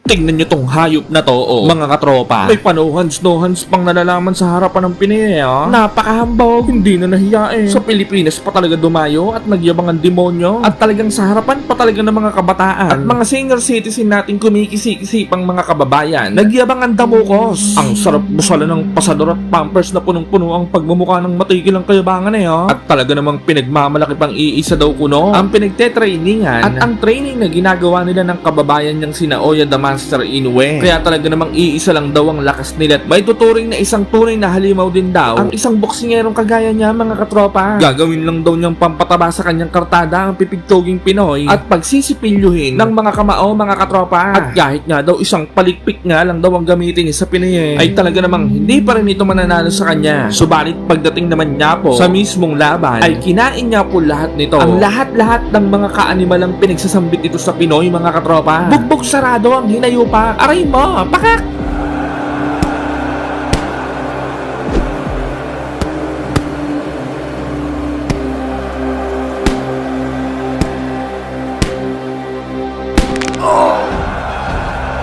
Tingnan nyo tong hayop na to, oh. Mga katropa. May panuhans pang nalalaman sa harapan ng Pinay, oh. Napakahambog. Hindi na nahiyain. Sa Pilipinas pa talaga dumayo at nagyabang ang demonyo. At talagang sa harapan pa talaga ng mga kabataan. At mga senior citizen natin kumikisi-kisi pang mga kababayan. Nagyabang ang damukos. Ang sarap busala ng pasador at pampers na punong-puno ang pagmumukha ng matigil ang kayabangan, eh, oh. At talaga namang pinagmamalaki pang iisa daw kuno ang pinagtetrainingan at ang training na ginagawa nila ng kababayan niyang sina Oya Master Inoue. Kaya talaga namang iisa lang daw ang lakas nila at may tuturing na isang tunay na halimaw din daw ang isang boksingerong kagaya niya, mga katropa. Gagawin lang daw niyang pampataba sa kanyang kartada ang pipigtoging Pinoy at pagsisipilyuhin ng mga kamao, mga katropa. At kahit nga daw isang palikpik nga lang daw ang gamitin niya sa Pinay, ay talaga namang hindi pa rin ito mananalo sa kanya. Subalit pagdating naman niya po sa mismong laban ay kinain niya po lahat nito. Ang lahat-lahat ng mga kaanimalang pinagsasambit ito sa Pinoy, mga katropa. Bugbog sarado ang hinayupak. Aray mo, pakak!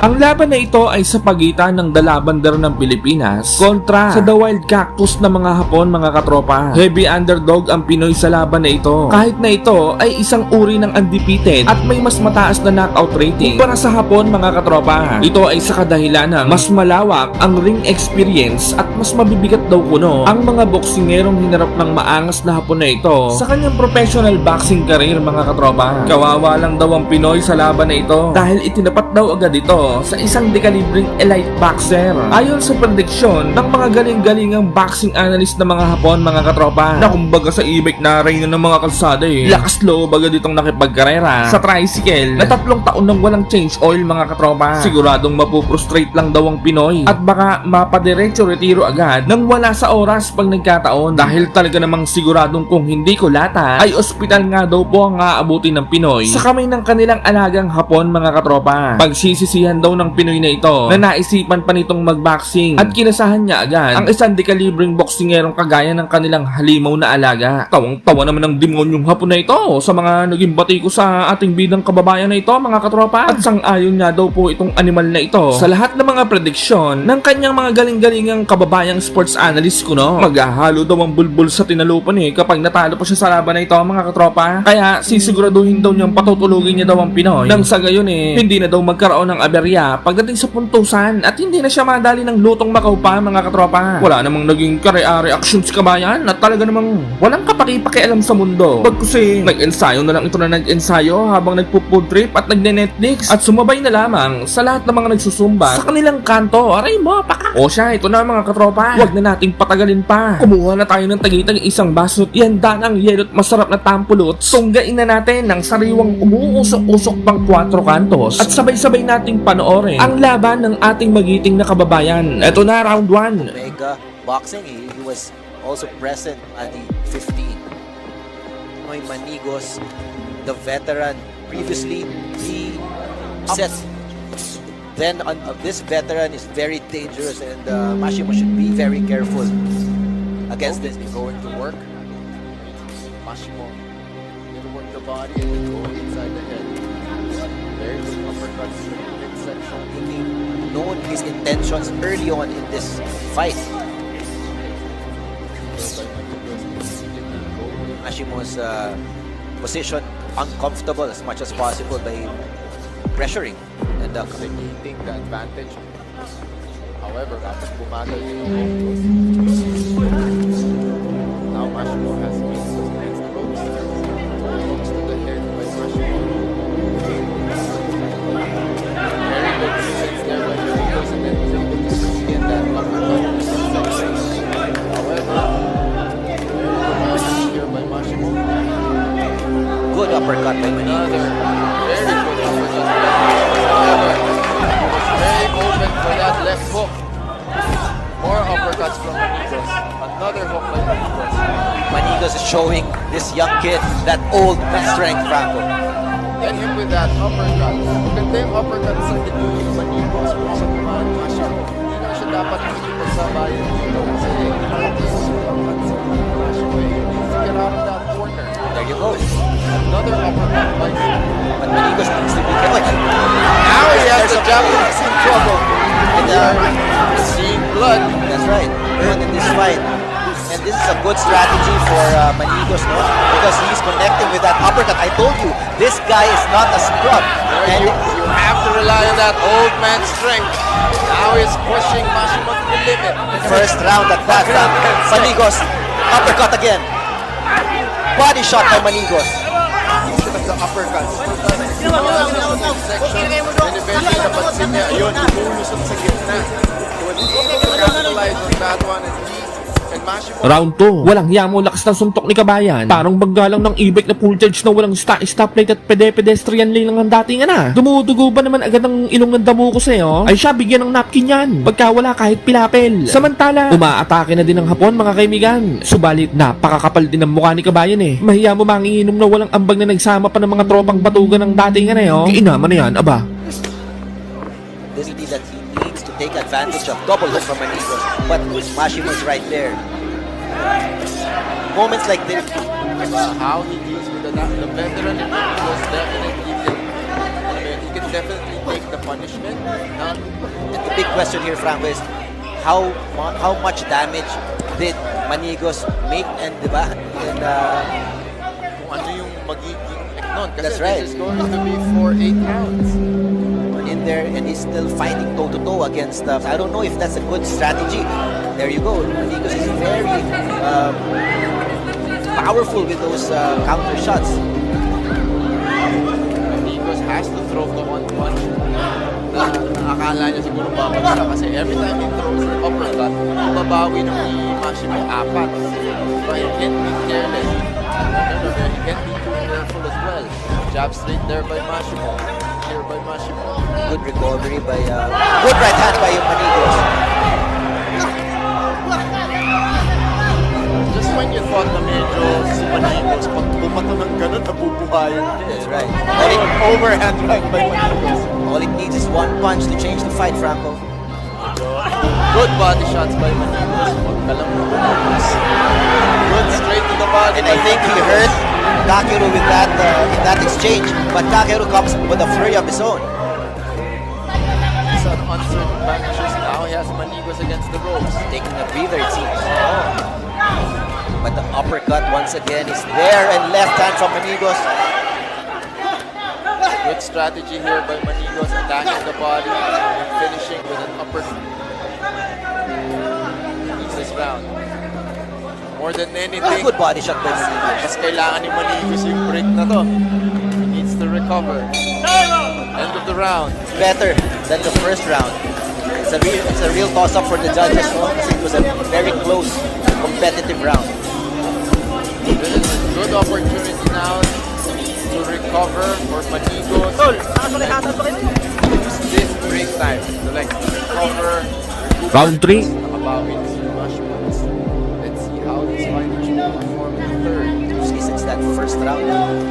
Ang laban na ito ay sa pagitan ng The Lavender ng Pilipinas kontra sa The Wild Cactus na mga Hapon, mga katropa. Heavy underdog ang Pinoy sa laban na ito. Kahit na ito ay isang uri ng undefeated at may mas mataas na knockout rating para sa Hapon, mga katropa. Ito ay sa kadahilan ng mas malawak ang ring experience at mas mabibigat daw kuno ang mga boksingerong hinarap ng maangas na Hapon na ito sa kanyang professional boxing career, mga katropa. Kawawa lang daw ang Pinoy sa laban na ito dahil itinapat daw agad ito sa isang dekalibreng elite boxer. Ayon sa prediksyon ng mga galing-galingang boxing analyst na mga Hapon, mga katropa, na kumbaga sa e-bike na reyna ng mga kalsada, eh. Lakas loob agad itong nakipagkarera sa tricycle na 3 taon nang walang change oil, mga katropa. Siguradong mapuprostrate lang daw ang Pinoy at baka mapadiretso retiro agad nang wala sa oras pag nagkataon dahil talaga namang siguradong kung hindi kulata ay ospital nga daw po ang aabutin ng Pinoy sa kamay ng kanilang alagang Hapon, mga katropa. Pagsisisihan daw ng Pinoy na ito na naisipan pa nitong magboxing at kinasahan niya agad ang isang dekalibreng boksingerong kagaya ng kanilang halimaw na alaga. Tawang-tawa naman ng demonyong Hapon na ito sa mga naging batiko sa ating bidang kababayan na ito, mga katropa. At sang-ayon nga daw po itong animal na ito sa lahat ng mga prediksyon ng kanyang mga galing-galingang kababayang sports analyst kuno. Maghahalo daw ang bulbul sa tinalupan, eh, kapag natalo pa siya sa laban na ito, mga katropa. Kaya sisiguraduhin daw niyang patutulugin niya daw ang Pinoy nang sa gayon, hindi na daw magkaroon ng aberya pagdating sa puntusan at hindi na siya madali ng lutong Macau pa, mga katropa. Wala namang naging reaction sa kabayan at talaga namang walang kapaki-pakialam sa mundo. Pagkusi, nag-ensayo na lang ito na nag-ensayo habang nagpo-food trip at nagne-Netflix at sumabay na lamang sa lahat ng mga nagsusumba sa kanilang kanto. Aray mo, paka! O siya, ito na, mga katropa. Huwag na nating patagalin pa. Kumuha na tayo ng tagitag isang basot. Ihanda ng yello't masarap na tampulot. Sunggain na natin ng sariwang umuusok-usok pang 4 kantos at sabay-sabay nating panoorin ang laban ng ating magiting na kababayan. Ito na, round 1. Omega Boxing, he was also present at the 15. Noy Manigos, the veteran, previously he set. Then this veteran is very dangerous, and Mashimo should be very careful against this. Going to work. Mashimo will work the body and then go inside the head. Very good uppercuts in the midsection. He known his intentions early on in this fight. Mashimo's position uncomfortable as much as possible by pressuring and Taking the advantage. However, kapag bumagal yung now Mashimo has made those next ropes. Hooks to the head by Mashimo. Very good defense there by Manigos, and then was able to sustain that uppercut in the midsection. However, here by Mashimo. good uppercut by Manigos. Very good uppercut. However, he was very open for that left hook. More uppercuts from Manigos. Another hook by Manigos. Manigos is showing this young kid that old strength, Franco. Get him with that uppercut. Maganda yung uppercut sa Manigos. Sa Mashimo. Hindi na siya dapat magsabayan dito kasi Mashimo, he needs to get out of that corner. There you go. Another uppercut by But Manigos needs to be careful. now he has the Japanese good strategy for Manigos, no? Because he's connecting with that uppercut. I told you, this guy is not a scrub. And You have to rely on that old man's strength. Now he's pushing Mashimo to the limit. first round at that, Manigos, uppercut again. Body shot by Manigos. The uppercuts. Section. And eventually napansin niya, ayun, lumulusot sa gitna. He was able to capitalize on that one and Mashimo. Round 2. Walang hiya mo, lakas ng suntok ni Kabayan. Parang baggalang ng e-bike na full charge na walang stoplight at pedestrian lane lang ang dating Dumudugo ba naman agad ang ilong ng damo ko sa'yo? Ay siya, bigyan ng napkin yan. Pagka wala kahit pilapel. Samantala, umaatake na din ng Hapon mga kaibigan. Subalit, napakakapal din ang mukha ni Kabayan Mahiya mo manginginom na walang ambag na nagsama pa ng mga tropang batugan ng dating Kiinaman na yan, aba. This is that he needs to take advantage of double hook from Manigos. But Mashimo is right there. Moments like this. How he deals with the veteran was definitely he can definitely take the punishment. Now, The big question here, Franco, is how much damage did Manigos make and diba? And kung ano yung magiging effect nun. Kasi That's right. this is going to be for 8 rounds. in there, and he's still fighting toe to toe against. I don't know if that's a good strategy. There you go. Manigos is very powerful with those counter shots. Manigos has to throw the one punch na akala niya siguro babagsak kasi every time he throws the uppercut, mababawi ng Mashimo 4. So he can't be careless. He can't be too careful as well. Jab straight there by Mashimo. Here by Mashimo. Good recovery by good right hand by Manigos. Just when you thought na medyo si Manigos, pag bumato ng ganun, nabubuhayan niya. That's right. Overhand right by Manigos. All it needs is one punch to change the fight, Franco. Good body shots by Manigos. Huwag ka lang mabubukas. Good straight to the body. And I think he hurt Takeru with that in that exchange. But Takeru comes with a flurry of his own. He's on uncertain matches. Now he has Manigos against the ropes. Taking a breather, it seems. But the uppercut once again is there, and left hand from Manigos. Good strategy here by Manigos, attacking the body and finishing with an uppercut. He's this round. More than anything, Good body shot by Manigos. mas kailangan ni Manigos yung break na to. He needs to recover. End of the round. Better than the first round. It's a real toss-up for the judges. No? Kasi it was a very close, competitive round. This is a good opportunity now to recover for Manigos. Use this break time to recover. Round 3. Nakabawi na si Mashimo. Let's see how this fight will perform in the third. Since that first round,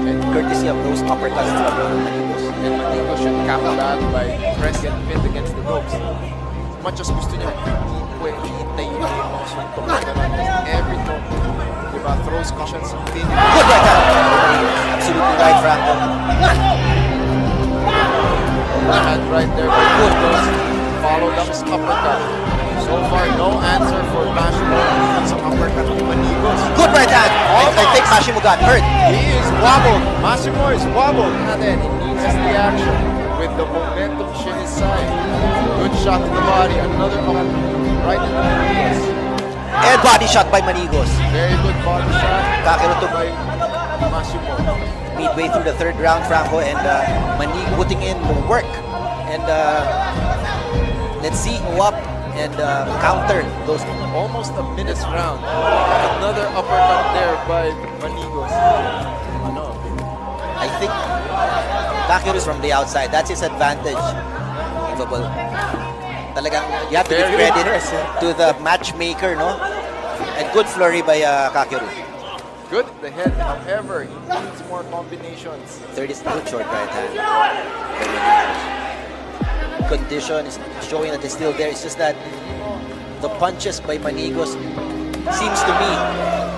and courtesy of those uppercuts from Manigos. And Manigos should cap that by press and pin against the ropes. As much as gusto niya, hintay yung mga suntok na gano'n. Every throw, diba, throws cushions and pin. Good right hand. Absolutely right, Franco. Hand right there by Manigos. Followed up his uppercut. So far, no answer for Mashimo sa uppercut ni Manigos. Good right hand. I think Mashimo got hurt. He is wobbled. Mashimo is wobbled. And then he needs the action with the momentum in his side. Good shot to the body. Another uppercut right in the Manigos. And body shot by Manigos. Very good body shot. Takeru took By Mashimo. midway through the third round, Franco, and Manigos putting in the work. And let's see, go up and counter those. Almost a minute's round. Another uppercut there by Manigos. Ano? I think Takeru is from the outside. That's his advantage. Unbelievable. Talagang you have to give Very credit impressive. to the matchmaker, no? And good flurry by Kakeru. Good at the head. However, he needs more combinations. Third is good short right hand. Condition is showing that it's still there. It's just that the punches by Manigos seems to me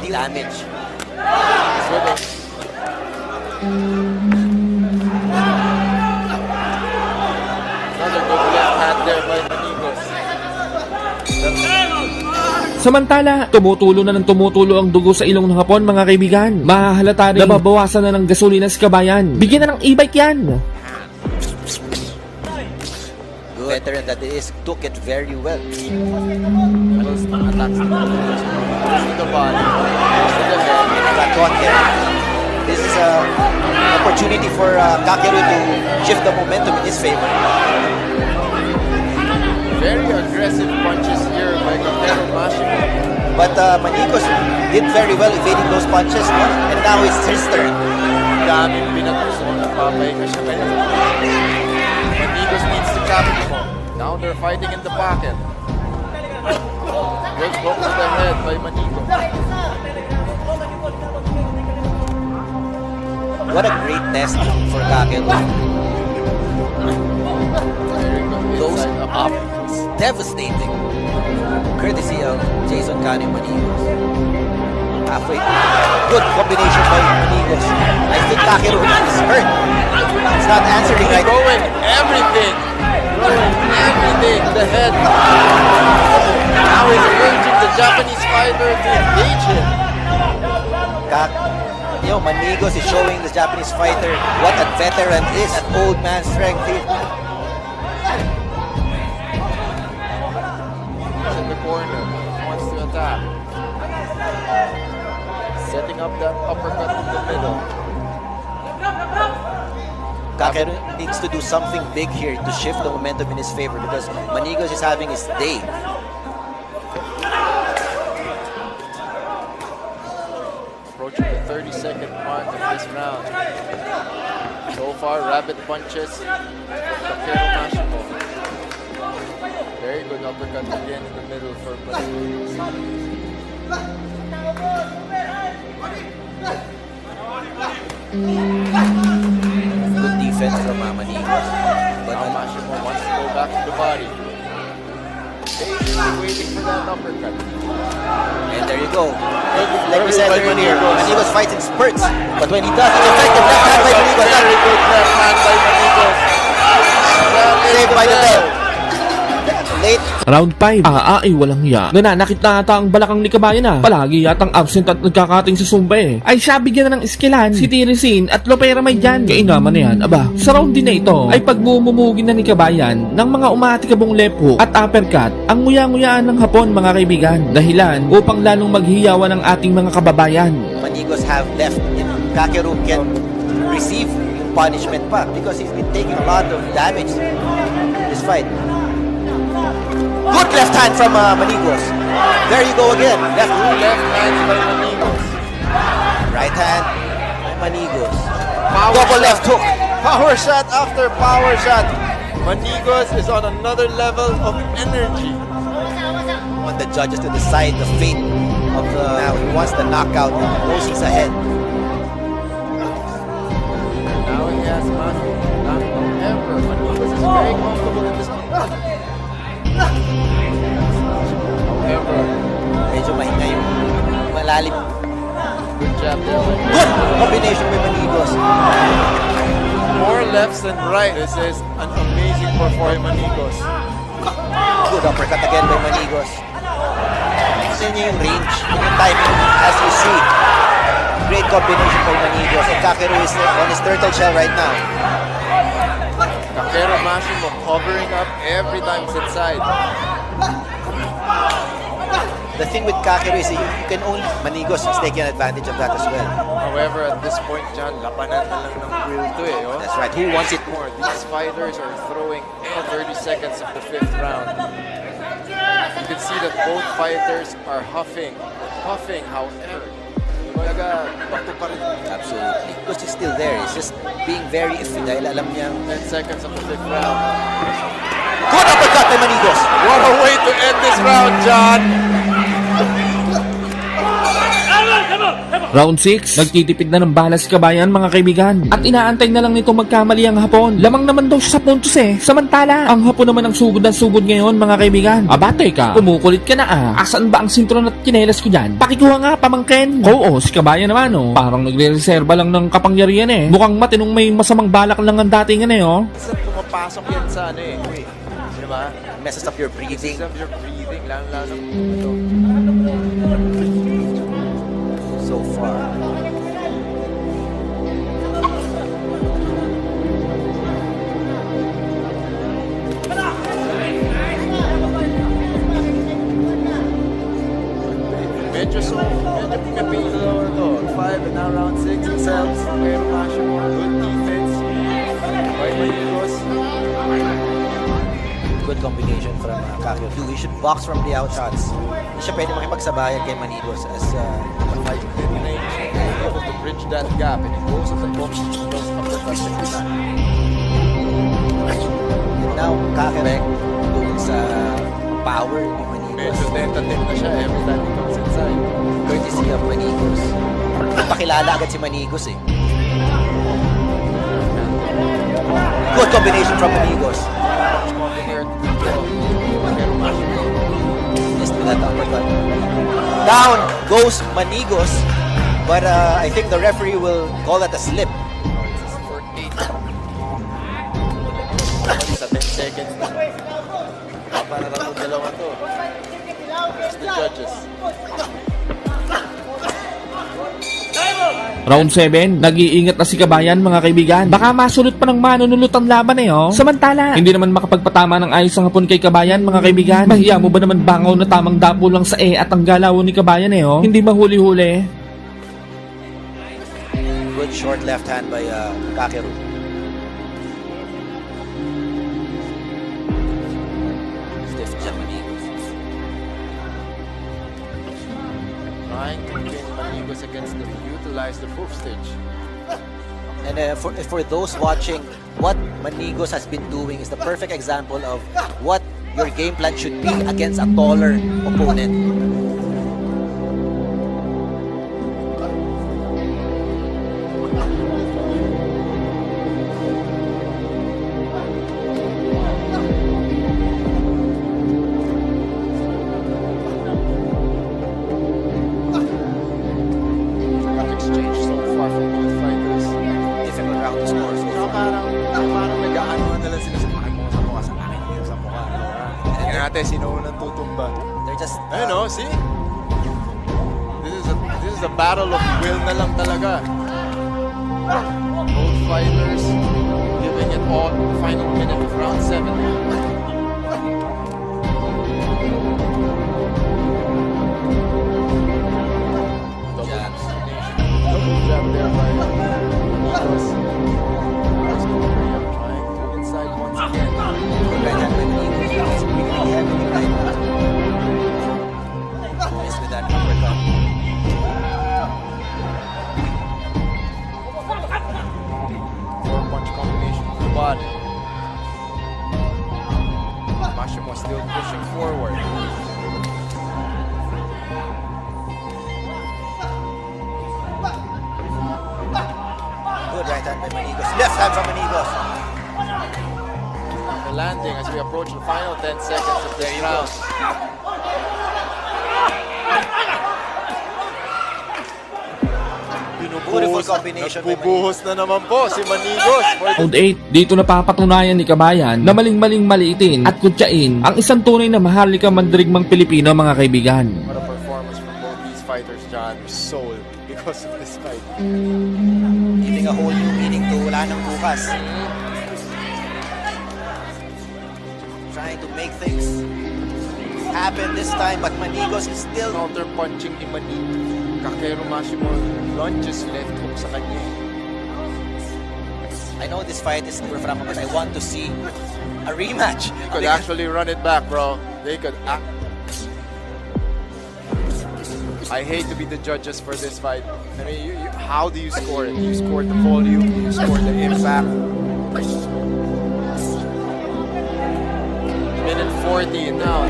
the damage. Good. Another good left hand there by Manigos. Sa Samantala, tumutulo na ng tumutulo ang dugo sa ilong ng Hapon, mga kaibigan. Mahahalata rin nababawasan na ng gasolina sa kabayan. Bigyan na ng e-bike yan. Veteran that is, took it very well. Attacks to the body. To the head. Got caught there. This is an opportunity for Kakeru to shift the momentum in his favor. Very aggressive punches here by Kakero Mashimo. But Manigos did very well evading those punches, no? And now it's his turn. Daming binatos mo. Nagpapahinga siya ngayon. Manigos needs to capture mo. Now they're fighting in the pocket. Good hook to the head by Manigos. What a great test for Kakeru. Those up, devastating. Courtesy of Jason Kane Manigos. Halfway. Good combination by Manigos. I think Kakeru is hurt. It's not answering right. Throwing everything. Throwing everything to the head. Now he's urging the Japanese fighter to engage him. Manigos is showing the Japanese fighter what a veteran is, an old man strength. He's in the corner. Wants to attack. Setting up that uppercut in the middle. Kakeru needs to do something big here to shift the momentum in his favor because Manigos is having his day. Approaching the 30-second mark of this round. So far, rapid punches from Kakero Mashimo. Very good uppercut again in the middle for Manigos. Good defense from Manigos. But Now Mashimo wants to go back to the body. Patiently waiting for that uppercut. and there you go. Like we Very said well earlier, Manigos. Manigos fights in spurts. But when he does, it's effective. Left hand by Manigos. Very good left hand by Manigos. Saved by the bell. Late. Round 5. Walang hiya. Nananakit na ata ang balakang ni Kabayan na. Palagi yatang absent at nagkakating sa Zumba eh. Ay siya bigyan na ng iskilan, si Tirisin at Lopera may dyan. Kaya naman na yan. Aba, sa round din na ito ay pagmumumugin na ni Kabayan ng mga umatikabong left hook at uppercut ang nguya-nguyaan ng Hapon, mga kaibigan. Dahilan upang lalong maghiyawan ang ating mga kababayan. Manigos have left. Kakeru can receive yung punishment pa because he's been taking a lot of damage in this fight. Good left hand from Manigos. There you go again. Left hook. Left hand by Manigos. Right hand by Manigos. Power Double shot. left hook. Power shot after power shot. Manigos is on another level of energy. Want the judges to decide the fate of the. Now he wants the knockout. He knows he's ahead. Now he has Mashimo. However, Manigos is very comfortable in this. However, Medyo mahinga yung malalim. good jab there. Good combination with Manigos. More lefts than right. This is an amazing performance, Manigos. Good uppercut again by Manigos. Tignan niyo yung range, yung timing, as you see. Great combination by Manigos. And Kakeru is on his turtle shell right now. Kakero Mashimo covering up every time he's inside. The thing with Kakeru is you can only, Manigos is taking advantage of that as well. However, at this point, John, labanan na lang ng will to eh. Oh. That's right. Who wants it more? These fighters are throwing 30 seconds of the 5th round. You can see that both fighters are huffing, however. Kumbaga, bato pa rin. Absolutely. Because he's still there. He's just being very iffy dahil alam niya. 10 seconds of the 5th round. Good uppercut by Manigos. What a way to end this round, John! Round 6, nagtitipid na ng bala si Kabayan, mga kaibigan. At inaantay na lang nito magkamali ang Hapon. Lamang naman daw siya sa puntos eh. Samantala, ang Hapon naman ang sugod na sugod ngayon, mga kaibigan. Aba, teka, kumukulit ka na ah. Asan ba ang sintron at kinelas ko dyan? Pakikuha nga, pamangkin. Oo, si Kabayan naman oh. Parang nagre-reserva lang ng kapangyarihan eh. Mukhang matinong may masamang balak lang ang datingan eh oh. Minsan pumapasok yan sa Diba? Messes up your breathing. Messes up your breathing, lalo-lalo ito. so far. Medyo pinapilo to. 5 and now round 6 themselves. Pero Mashimore, good defense. By Manigos. Good combination from Kakyo. He should box from the outshots. Hindi siya pwede makipagsabayan kay Manigos as Like able to bridge that gap and it goes at the top of the first now Kakerek doon sa power ni Manigos. Medyo tentative na siya every time he comes inside. Courtesy of Manigos. Pakilala agad si Manigos eh. Good combination from Manigos. Missed with that uppercut. Down goes Manigos, but I think the referee will call that a slip. For 8. Sa 10 seconds na. Para na itong dalawa to. It's the judges. Round 7, nag-iingat na si Kabayan mga kaibigan. Baka masulot pa ng manunulot ang laban eh oh. Samantala, hindi naman makapagpatama ng ayos ang hapon kay Kabayan mga kaibigan. Mahiya mo ba naman bangaw na tamang dapo lang sa at ang galaw ni Kabayan eh oh. Hindi mahuli-huli. Good short left hand by Kakeru. Stiff jab Manigos. Trying to pin Manigos against the utilize the proof stage. And for those watching, what Manigos has been doing is the perfect example of what your game plan should be against a taller opponent. Exchange so far from both fighters. Difficult round to score. So Saka parang nag-aano na lang sila sa akin mo sa mukha, sa akin mo sa mukha. Tingnan natin sino unang tutumba. they're just Ayun oh, see? This is a battle of will na lang talaga. Both fighters giving it all final minute of round 7. Double jab there by Manigos. Trying to inside once again. right hand by Manigos. It's really heavy right now. Missed with that uppercut. Four-punch combination to the body. Mashimo still pushing forward. Good right hand by Manigos. Left hand from Manigos. The landing as we approach the final 10 seconds of this round. Beautiful combination by Nagbubuhos na naman po si Manigos. Round 8, dito napapatunayan ni Kabayan na maling-maling maliitin at kutsain ang isang tunay na maharlika mandirigmang Pilipino mga kaibigan. What a performance from both these fighters, John. Soul because of this fight. Giving a whole new meaning to wala nang bukas. Trying to make things happen this time, but Manigos is still Counter punching ni Manigos. Kakeru Mashimo launches left hook sa kanya. I know this fight is super frama, but I want to see a rematch. They could actually run it back, bro. They could act. I hate to be the judges for this fight. I mean, how do you score it? You score the volume, you score the impact. Minute 40 now.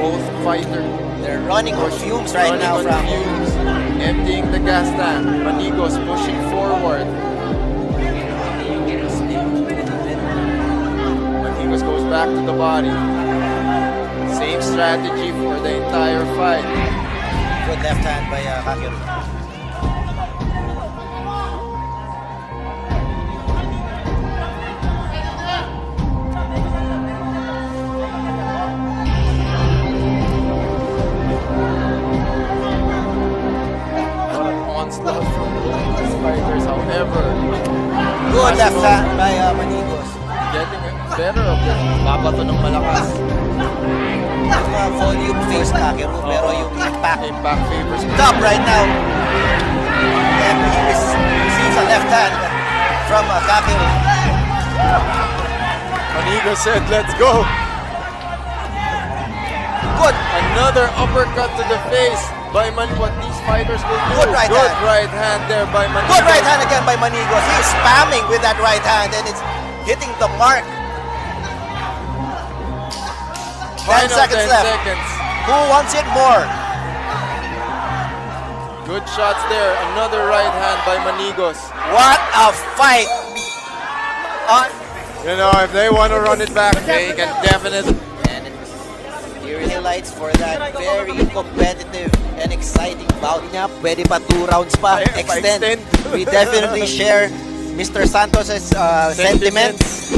Both fighters. They're running on fumes right now, running on Franco. fumes, emptying the gas tank. Manigos pushing forward. Manigos goes back to the body. Same strategy for the entire fight. Good left hand by Kakeru. Good left hand by Manigos. Getting better. Babato ng malakas. Yung volume face Kakeru, pero yung impact Impact favors. top right now. And he receives a left hand from Kakeru. Manigo said, let's go. Good. Another uppercut to the face by what these fighters will do. Good right hand. right hand there by Manigo. Good right hand again by Manigos. He's spamming with that right hand and it's hitting the mark. 10 Final seconds 10 left. seconds. Who wants it more? Good shots there. Another right hand by Manigos. What a fight! You know, if they want to run it back, they can definitely. And he highlights for that very competitive and exciting bout niya. Pwede pa 2 rounds pa. Extend. extend. We definitely share Mr. Santos's sentiments.